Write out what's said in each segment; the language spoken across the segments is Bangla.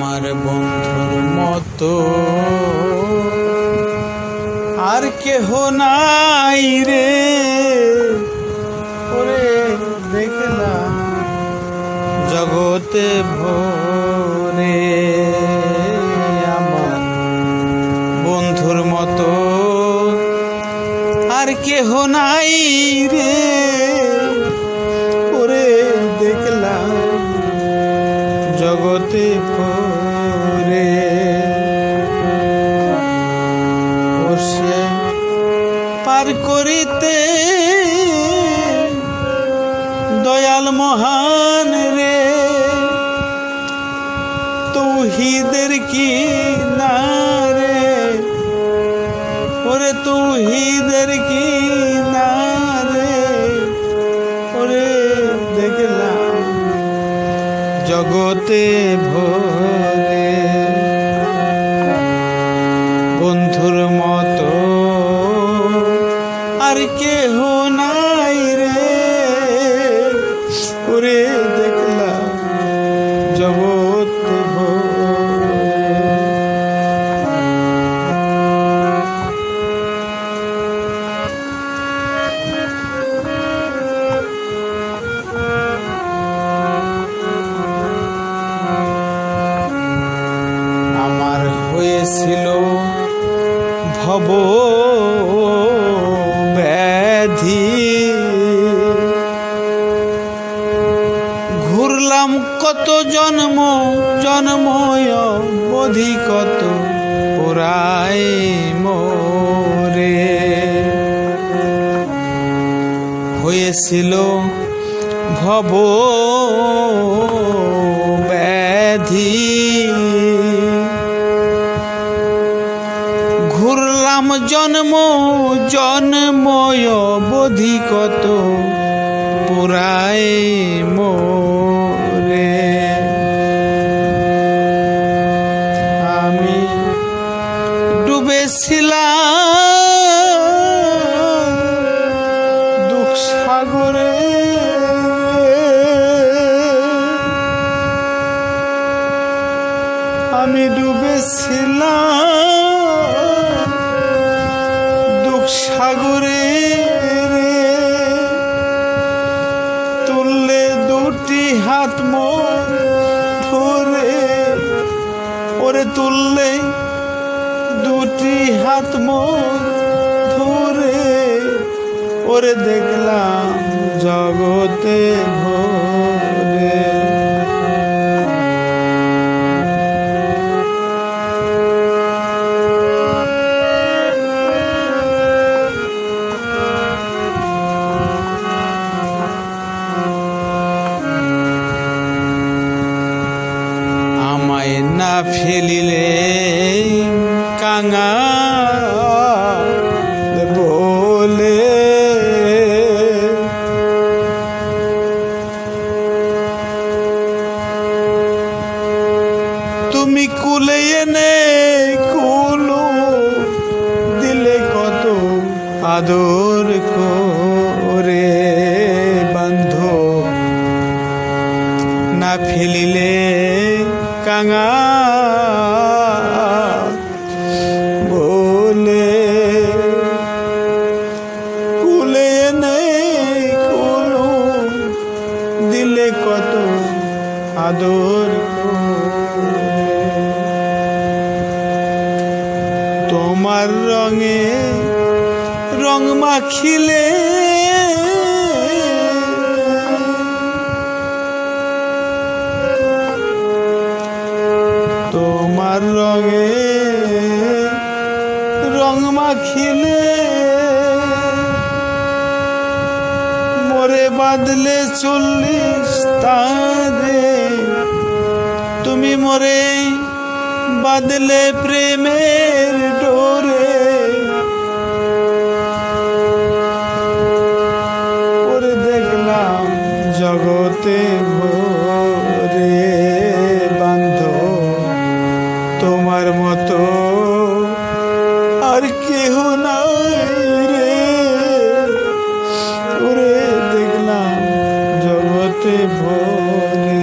আমার বন্ধুর মতো আর কেহ নাই রে, ওরে দেখলাম জগতে ভরে। আমার বন্ধুর মতো আর কেহ নাই রে, ওরে দেখলাম জগতে ভরে। সে পার করিতে দয়াল মহান রে, তৌহিদের কি না রে, ওরে তৌহিদের কি না রে, ওরে দেখলাম জগতে ভরে। বন্ধুর মতো আর কেহ নাই রে, ওরে দেখলাম জগতে ভরে। আমার হয়েছিল ভব ব্যাধি, ঘুরলাম কত জন্ম জন্ময় বোধি কত পুরাই মোরে। হয়েছিল ভব ব্যাধি, ঘুরলাম জন্ম জন্ময় বোধি কত পুরাই মোরে। আমি ডুবেছিলাম দুঃখ সাগরে, আমি ডুবেছিলাম দুঃখ সাগরে রে, তুললে দুটি হাত মোর ধরে, ওরে তুললে দুটি হাত মোর ধরে, ওরে দেখলাম জগতে ভরে। আমায় না ফেলিলে কাঙাল বলে, তুমি কুলে এনে কুলো দিলে কত আদর করে। বান্ধ না ফেলিলে কাঙাল বলে, কুলে এনে কুলো দিলে কত আদর করে। তোমার রঙে রং মাখিলে তোমার রঙে রং মাখিলে, মোরে বাঁধলে 40 তারে, তুমি মোরে বাঁধলে প্রেমের ডোরে, ওরে দেখলাম জগতে ভরে। বান্ধ তোমার মতো আর কেহ নাই রে, ওরে দেখলাম জগতে ভরে।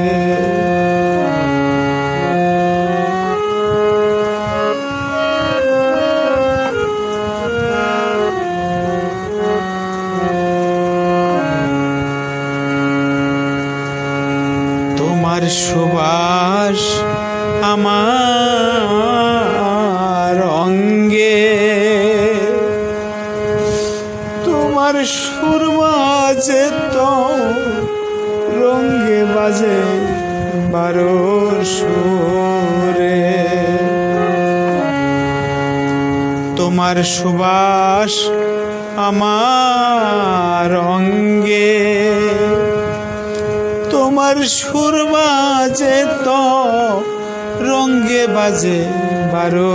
সুবাস আমার অঙ্গে, তোমার সুর বাজে তো রঙ্গে বাজে বারো সুরে। তোমার সুবাস আমার অঙ্গে, তোমার সুর বাজে তো রঙ্গে বাজে বারো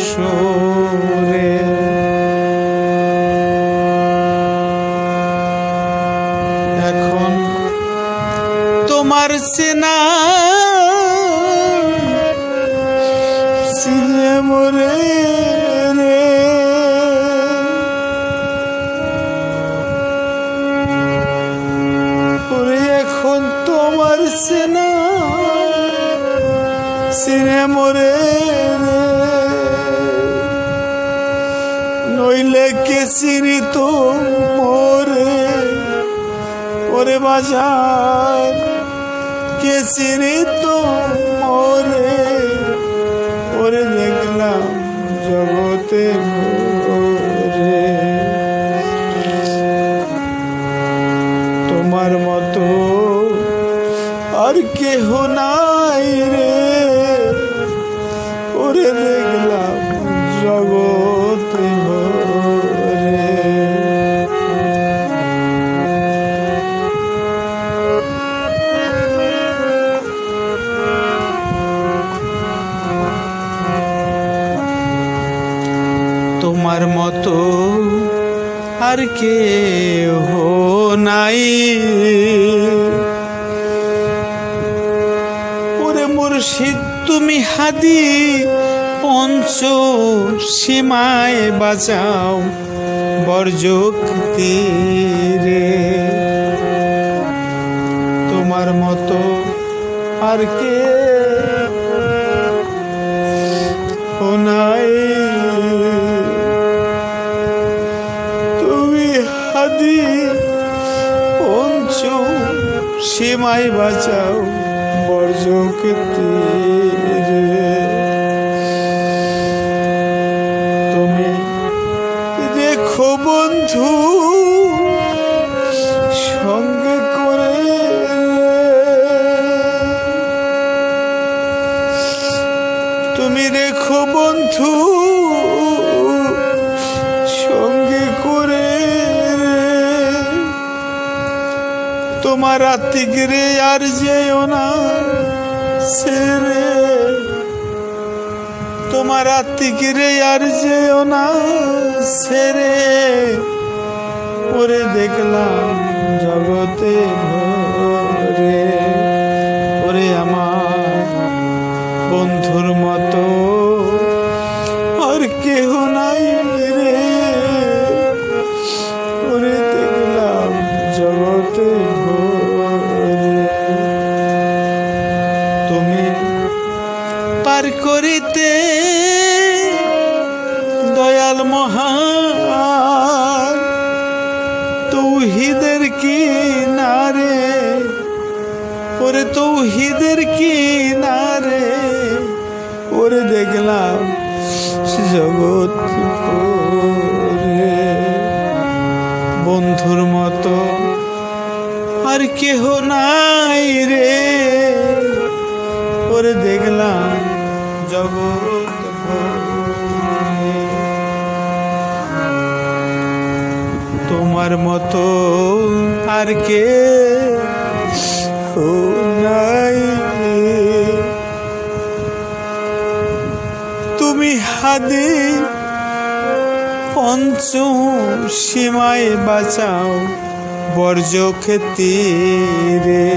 সুরে। এখন তোমার চেনা চিনে মরে রে, এখন তোমার চেনা চিনে মরে রে, নইলে কে চিনি তো মরে ওরে বাজার, কে চিনি তো মরে ওরে দেখলাম জগতে ভরে। তোমার মতো আর কেহ নাই রে, ওরে দেখলাম জগতে ভরে। তোমার মতো আর কেহ নাই, ওরে মুর্শিদ তুমি হাদি পঞ্চ সীমায় বাঁচাও বর্জক তীরে। তোমার মতো আর কে নাই, তুমি হাদি পঞ্চ সীমায় বাঁচাও বর্জক তীরে। তুমি দেখো বন্ধু সঙ্গে করে, তুমি দেখো বন্ধু সঙ্গে করে, তোমার আতিগরে আর যেও না ছেড়ে, তোমার আতিগরে আর যেও না ছেড়ে, ওরে দেখলাম জগতে ভরে। ওরে আমার বন্ধুর মতো আর কেহ নাই রে, ওরে দেখলাম জগতে ভরে। তুমি পার করিতে দয়াল মহান তৌহিদের কিনারে, ওরে তৌহিদের কিনারে, ওরে দেখলাম জগৎ ভরে। বন্ধুর মতো আর কেহ নাই রে, ওরে দেখলাম জগৎ ভরে। তোমার মতো আর কে নাই, তুমি হাদি পঞ্চ সীমায় বাঁচাও বর্জক তীরে।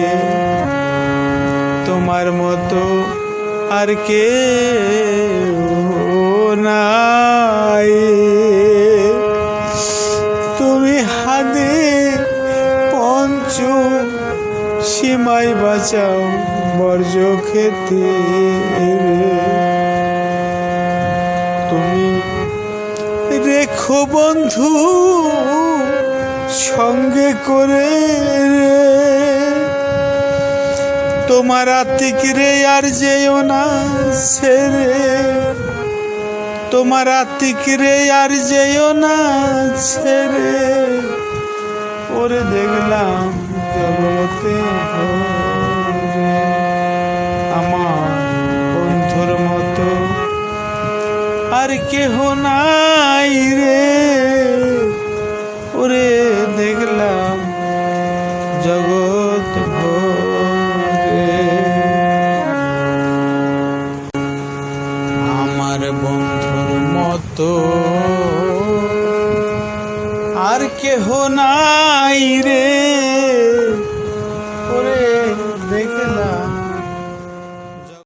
তোমার মতো আর কে নাই, তুমি হাদি পঞ্চ সীমায় বাঁচাও বর্জক তীরে। তুমি রেখো বন্ধু সঙ্গে করে, তোমার আতিক রে আর যেও না ছেড়ে, তোমার আতিক রে আর যেও না ছেড়ে, ওরে দেখলাম জগতে ভরে। আমার বন্ধুর মতো আর কেহ নাই রে, ওরে দেখলাম জগৎ ভরে। আমার বন্ধুর মতো আর কেহ নাই রে,